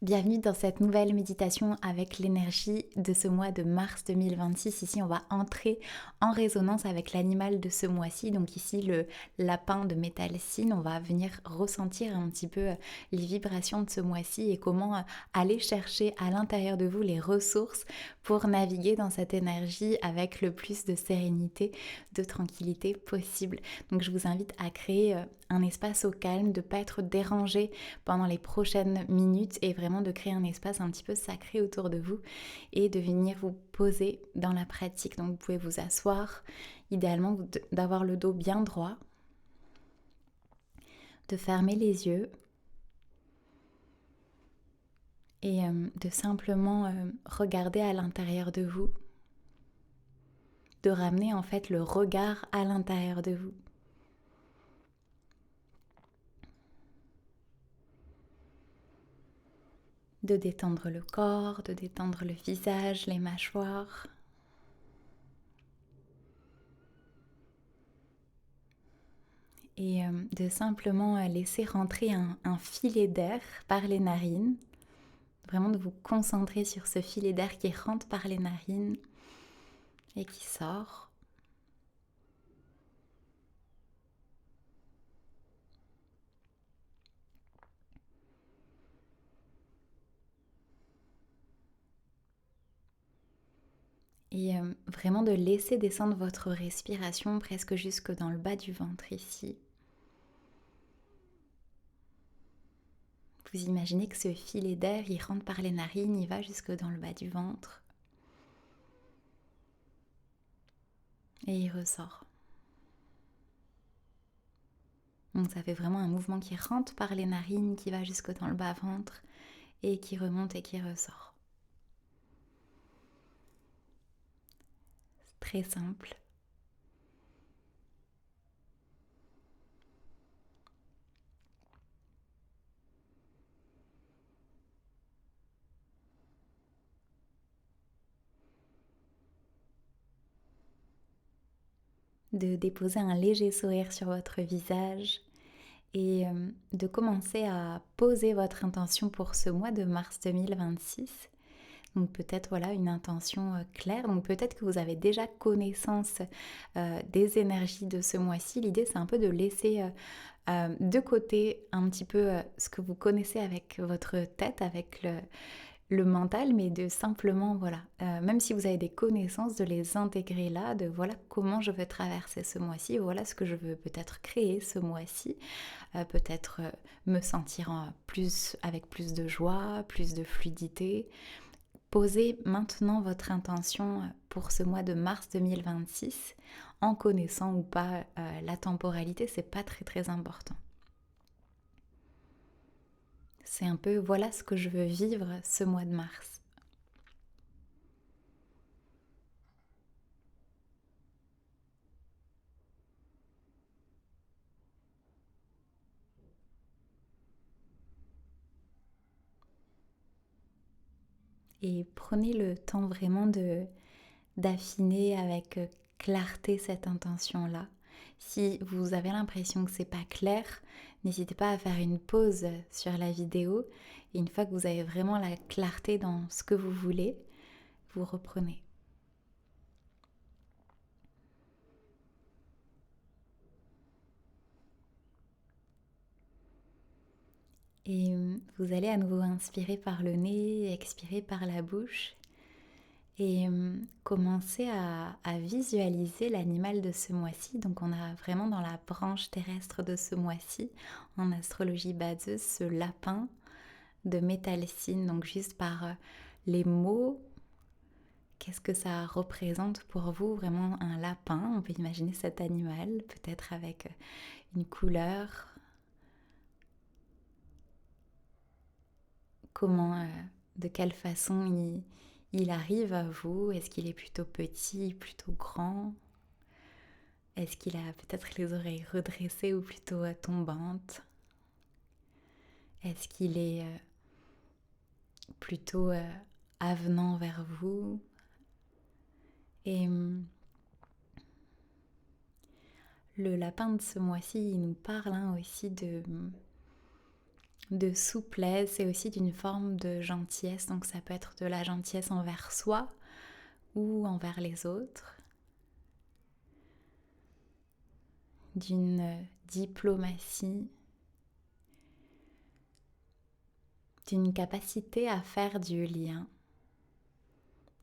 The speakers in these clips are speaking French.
Bienvenue dans cette nouvelle méditation avec l'énergie de ce mois de mars 2026. Ici, on va entrer en résonance avec l'animal de ce mois-ci. Donc ici, le lapin de Métalcine. On va venir ressentir un petit peu les vibrations de ce mois-ci et comment aller chercher à l'intérieur de vous les ressources pour naviguer dans cette énergie avec le plus de sérénité, de tranquillité possible. Donc je vous invite à créer un espace au calme, de ne pas être dérangé pendant les prochaines minutes et vraiment de créer un espace un petit peu sacré autour de vous et de venir vous poser dans la pratique. Donc vous pouvez vous asseoir, idéalement d'avoir le dos bien droit, de fermer les yeux et de simplement regarder à l'intérieur de vous, de ramener en fait le regard à l'intérieur de vous. De détendre le corps, de détendre le visage, les mâchoires. Et de simplement laisser rentrer un filet d'air par les narines. Vraiment de vous concentrer sur ce filet d'air qui rentre par les narines et qui sort. Et vraiment de laisser descendre votre respiration presque jusque dans le bas du ventre ici. Vous imaginez que ce filet d'air, il rentre par les narines, il va jusque dans le bas du ventre. Et il ressort. Donc ça fait vraiment un mouvement qui rentre par les narines, qui va jusque dans le bas-ventre et qui remonte et qui ressort. C'est très simple. De déposer un léger sourire sur votre visage et de commencer à poser votre intention pour ce mois de mars 2026. Donc peut-être voilà une intention claire, donc peut-être que vous avez déjà connaissance des énergies de ce mois-ci. L'idée c'est un peu de laisser de côté un petit peu ce que vous connaissez avec votre tête, avec le mental, mais de simplement, voilà, même si vous avez des connaissances, de les intégrer là, de voilà comment je veux traverser ce mois-ci, voilà ce que je veux peut-être créer ce mois-ci, peut-être me sentir avec plus de joie, plus de fluidité. Posez maintenant votre intention pour ce mois de mars 2026, en connaissant ou pas la temporalité, c'est pas très très important. C'est un peu, voilà ce que je veux vivre ce mois de mars. Et prenez le temps vraiment d'affiner avec clarté cette intention-là. Si vous avez l'impression que c'est pas clair, n'hésitez pas à faire une pause sur la vidéo et une fois que vous avez vraiment la clarté dans ce que vous voulez, vous reprenez. Et vous allez à nouveau inspirer par le nez, expirer par la bouche et commencer à visualiser l'animal de ce mois-ci. Donc on a vraiment dans la branche terrestre de ce mois-ci, en astrologie baseuse, ce lapin de Métalcine. Donc juste par les mots, qu'est-ce que ça représente pour vous vraiment un lapin? On peut imaginer cet animal, peut-être avec une couleur. Comment, de quelle façon il arrive à vous? Est-ce qu'il est plutôt petit, plutôt grand? Est-ce qu'il a peut-être les oreilles redressées ou plutôt tombantes? Est-ce qu'il est plutôt avenant vers vous? Et le lapin de ce mois-ci, il nous parle aussi de souplesse et aussi d'une forme de gentillesse. Donc ça peut être de la gentillesse envers soi ou envers les autres, d'une diplomatie, d'une capacité à faire du lien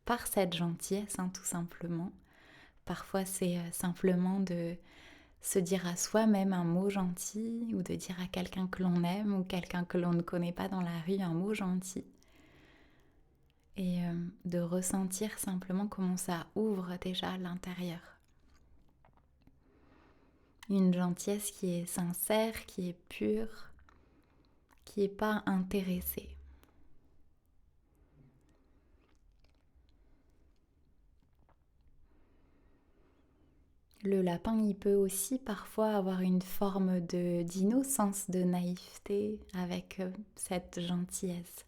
par cette gentillesse, tout simplement. Parfois c'est simplement de se dire à soi-même un mot gentil ou de dire à quelqu'un que l'on aime ou quelqu'un que l'on ne connaît pas dans la rue un mot gentil. Et de ressentir simplement comment ça ouvre déjà l'intérieur. Une gentillesse qui est sincère, qui est pure, qui n'est pas intéressée. Le lapin, il peut aussi parfois avoir une forme d'innocence, de naïveté avec cette gentillesse.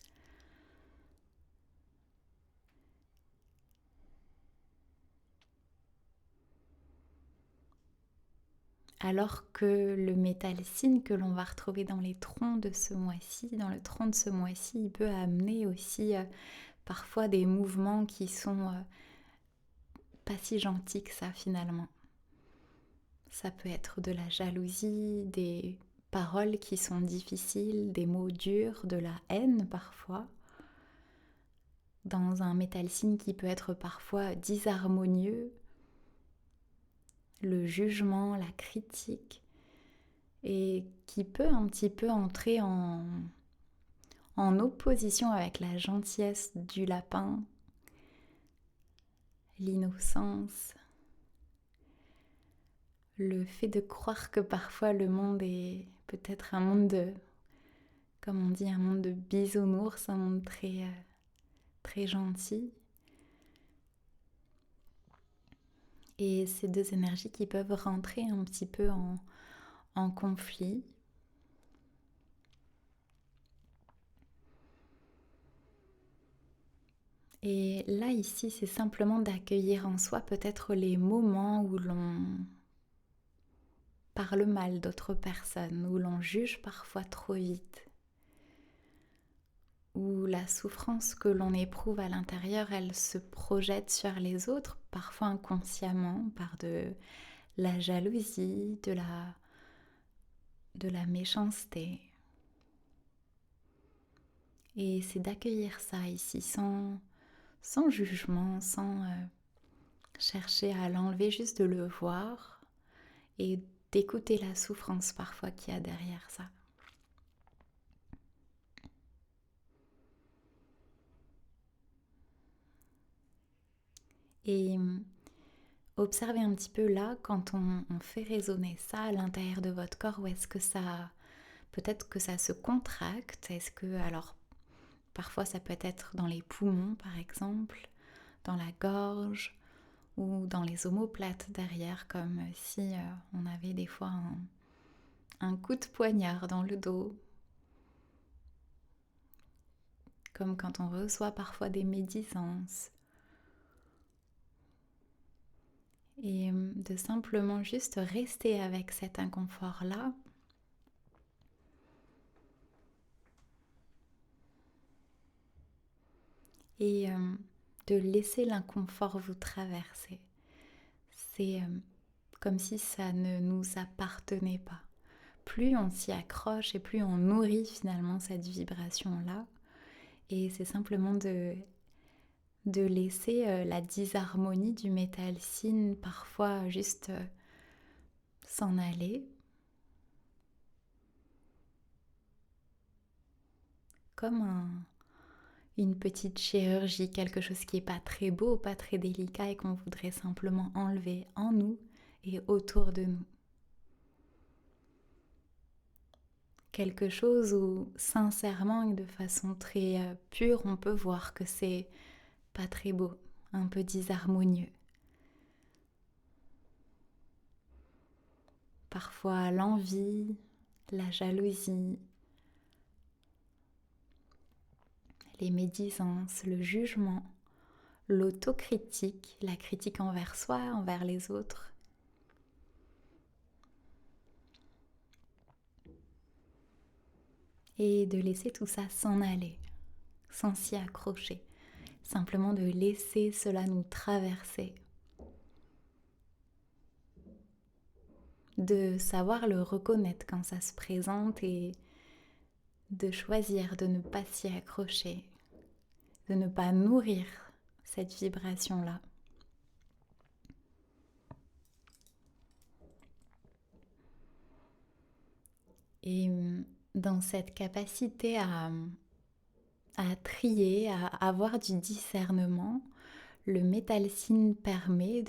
Alors que le métalcine que l'on va retrouver dans les troncs de ce mois-ci, dans le tronc de ce mois-ci, il peut amener aussi parfois des mouvements qui sont pas si gentils que ça finalement. Ça peut être de la jalousie, des paroles qui sont difficiles, des mots durs, de la haine parfois. Dans un métalcine qui peut être parfois disharmonieux, le jugement, la critique, et qui peut un petit peu entrer en opposition avec la gentillesse du lapin, l'innocence, le fait de croire que parfois le monde est peut-être un monde de, comme on dit, un monde de bisounours, un monde très gentil. Et ces deux énergies qui peuvent rentrer un petit peu en conflit. Et là, ici, c'est simplement d'accueillir en soi peut-être les moments où l'on parle mal d'autres personnes, où l'on juge parfois trop vite, où la souffrance que l'on éprouve à l'intérieur, elle se projette sur les autres, parfois inconsciemment, par de la jalousie, de la méchanceté. Et c'est d'accueillir ça ici sans jugement, sans chercher à l'enlever, juste de le voir et d'écouter la souffrance parfois qu'il y a derrière ça. Et observez un petit peu là, quand on fait résonner ça à l'intérieur de votre corps, où est-ce que ça, peut-être que ça se contracte, est-ce que, alors parfois ça peut être dans les poumons par exemple, dans la gorge ou dans les omoplates derrière, comme si on avait des fois un coup de poignard dans le dos, comme quand on reçoit parfois des médisances. Et de simplement juste rester avec cet inconfort-là. Et de laisser l'inconfort vous traverser. C'est comme si ça ne nous appartenait pas. Plus on s'y accroche et plus on nourrit finalement cette vibration-là. Et c'est simplement de laisser la disharmonie du métalcine parfois juste s'en aller. Comme une petite chirurgie, quelque chose qui n'est pas très beau, pas très délicat et qu'on voudrait simplement enlever en nous et autour de nous. Quelque chose où sincèrement et de façon très pure, on peut voir que c'est pas très beau, un peu disharmonieux. Parfois l'envie, la jalousie, les médisances, le jugement, l'autocritique, la critique envers soi, envers les autres. et de laisser tout ça s'en aller, sans s'y accrocher. Simplement de laisser cela nous traverser. De savoir le reconnaître quand ça se présente et de choisir de ne pas s'y accrocher, de ne pas nourrir cette vibration-là. Et dans cette capacité à trier, à avoir du discernement, le métalsine permet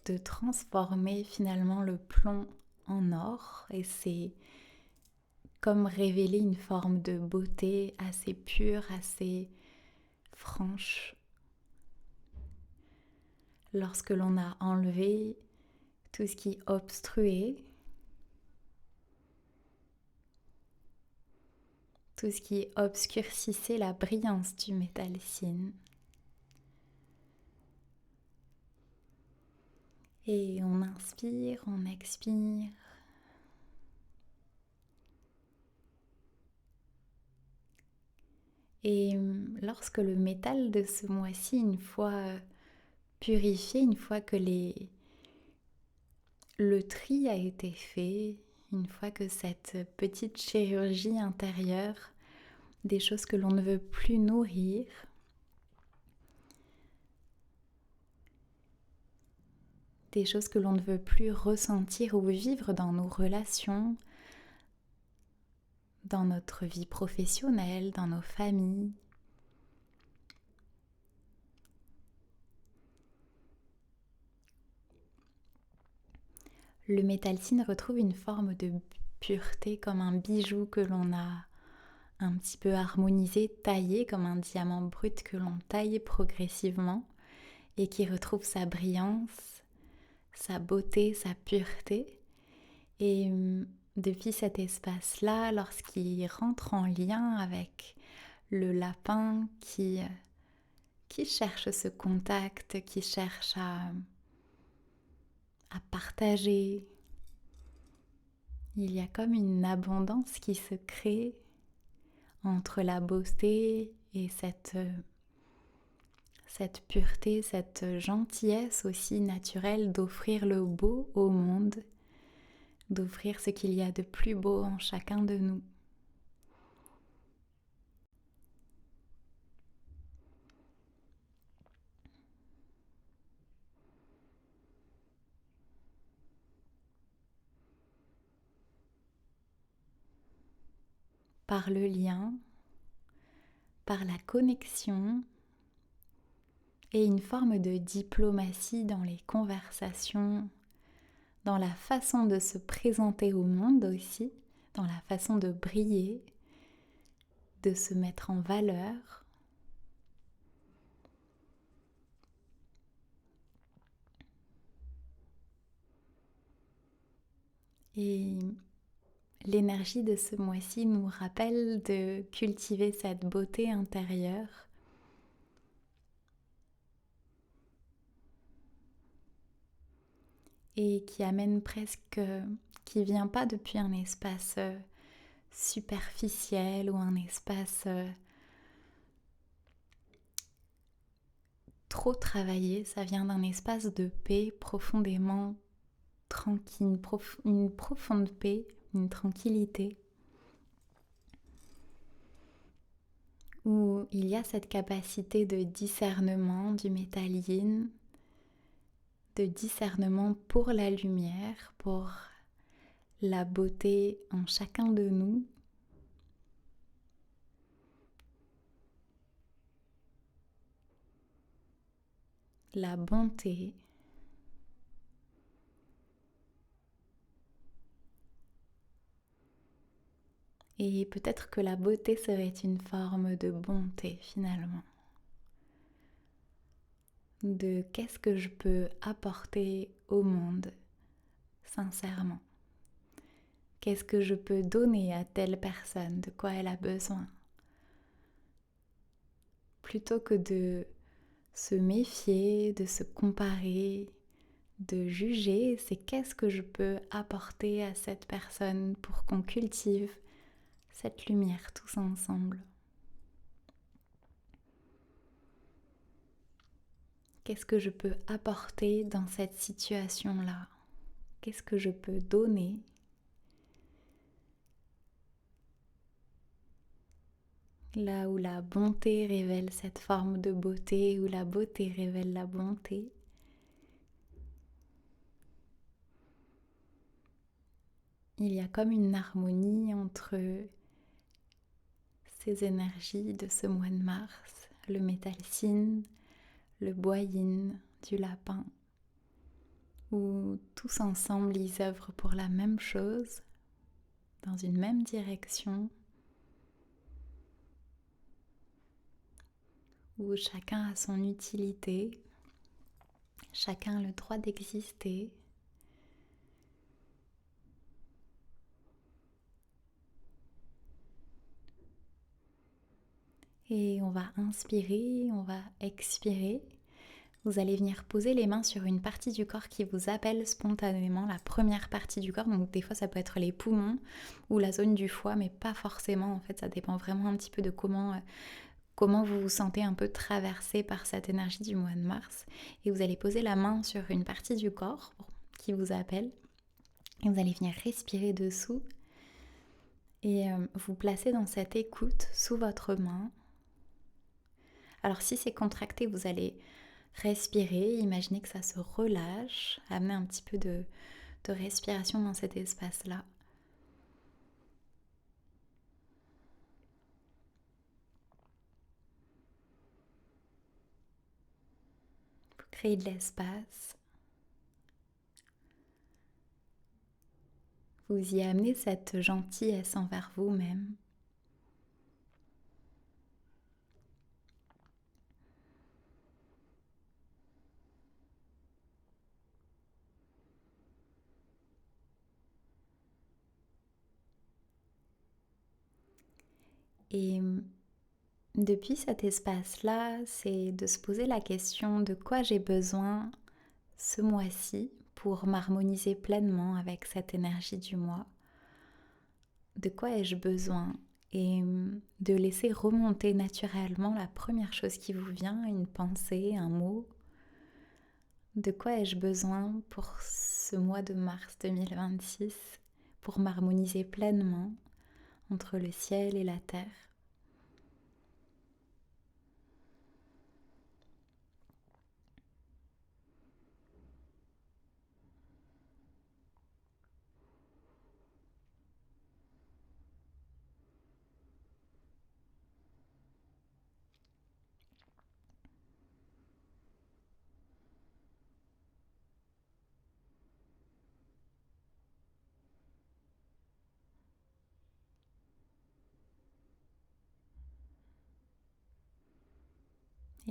de transformer finalement le plomb en or, et c'est comme révéler une forme de beauté assez pure, assez franche. Lorsque l'on a enlevé tout ce qui obstruait, tout ce qui obscurcissait la brillance du métalsine. Et on inspire, on expire. Et lorsque le métal de ce mois-ci, une fois purifié, une fois que le tri a été fait, une fois que cette petite chirurgie intérieure, des choses que l'on ne veut plus nourrir, des choses que l'on ne veut plus ressentir ou vivre dans nos relations, dans notre vie professionnelle, dans nos familles. Le métalsine retrouve une forme de pureté comme un bijou que l'on a un petit peu harmonisé, taillé comme un diamant brut que l'on taille progressivement et qui retrouve sa brillance, sa beauté, sa pureté. Et depuis cet espace-là, lorsqu'il rentre en lien avec le lapin qui cherche ce contact, qui cherche à partager, il y a comme une abondance qui se crée entre la beauté et cette pureté, cette gentillesse aussi naturelle d'offrir le beau au monde, d'offrir ce qu'il y a de plus beau en chacun de nous. Par le lien, par la connexion et une forme de diplomatie dans les conversations, dans la façon de se présenter au monde aussi, dans la façon de briller, de se mettre en valeur. Et l'énergie de ce mois-ci nous rappelle de cultiver cette beauté intérieure et qui amène presque, qui vient pas depuis un espace superficiel ou un espace trop travaillé, ça vient d'un espace de paix profondément tranquille, une profonde paix, une tranquillité, où il y a cette capacité de discernement du métal yin, de discernement pour la lumière, pour la beauté en chacun de nous. La bonté. Et peut-être que la beauté serait une forme de bonté finalement. De qu'est-ce que je peux apporter au monde sincèrement. Qu'est-ce que je peux donner à telle personne, de quoi elle a besoin. Plutôt que de se méfier, de se comparer, de juger, c'est qu'est-ce que je peux apporter à cette personne pour qu'on cultive cette lumière tous ensemble. Qu'est-ce que je peux apporter dans cette situation-là? Qu'est-ce que je peux donner? Là où la bonté révèle cette forme de beauté, où la beauté révèle la bonté. Il y a comme une harmonie entre ces énergies de ce mois de mars, le métal yin, le bois yin du lapin, où tous ensemble ils œuvrent pour la même chose, dans une même direction, où chacun a son utilité, chacun a le droit d'exister. Et on va inspirer, on va expirer. Vous allez venir poser les mains sur une partie du corps qui vous appelle spontanément, la première partie du corps. Donc des fois ça peut être les poumons ou la zone du foie, mais pas forcément. En fait, ça dépend vraiment un petit peu de comment vous vous sentez un peu traversé par cette énergie du mois de mars. Et vous allez poser la main sur une partie du corps qui vous appelle. Et vous allez venir respirer dessous. Et vous placez dans cette écoute sous votre main. Alors si c'est contracté, vous allez respirer, imaginez que ça se relâche, amener un petit peu de respiration dans cet espace-là. Vous créez de l'espace. Vous y amenez cette gentillesse envers vous-même. Et depuis cet espace-là, c'est de se poser la question de quoi j'ai besoin ce mois-ci pour m'harmoniser pleinement avec cette énergie du mois. De quoi ai-je besoin? Et de laisser remonter naturellement la première chose qui vous vient, une pensée, un mot. De quoi ai-je besoin pour ce mois de mars 2026 pour m'harmoniser pleinement entre le ciel et la terre?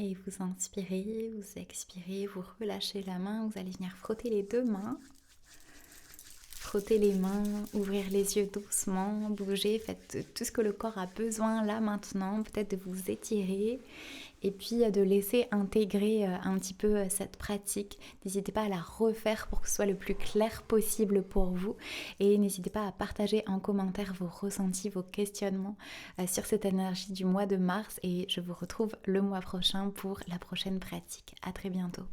Et vous inspirez, vous expirez, vous relâchez la main, vous allez venir frotter les deux mains. Frotter les mains, ouvrir les yeux doucement, bouger, faites tout ce que le corps a besoin là maintenant, peut-être de vous étirer et puis de laisser intégrer un petit peu cette pratique. N'hésitez pas à la refaire pour que ce soit le plus clair possible pour vous et n'hésitez pas à partager en commentaire vos ressentis, vos questionnements sur cette énergie du mois de mars et je vous retrouve le mois prochain pour la prochaine pratique. À très bientôt.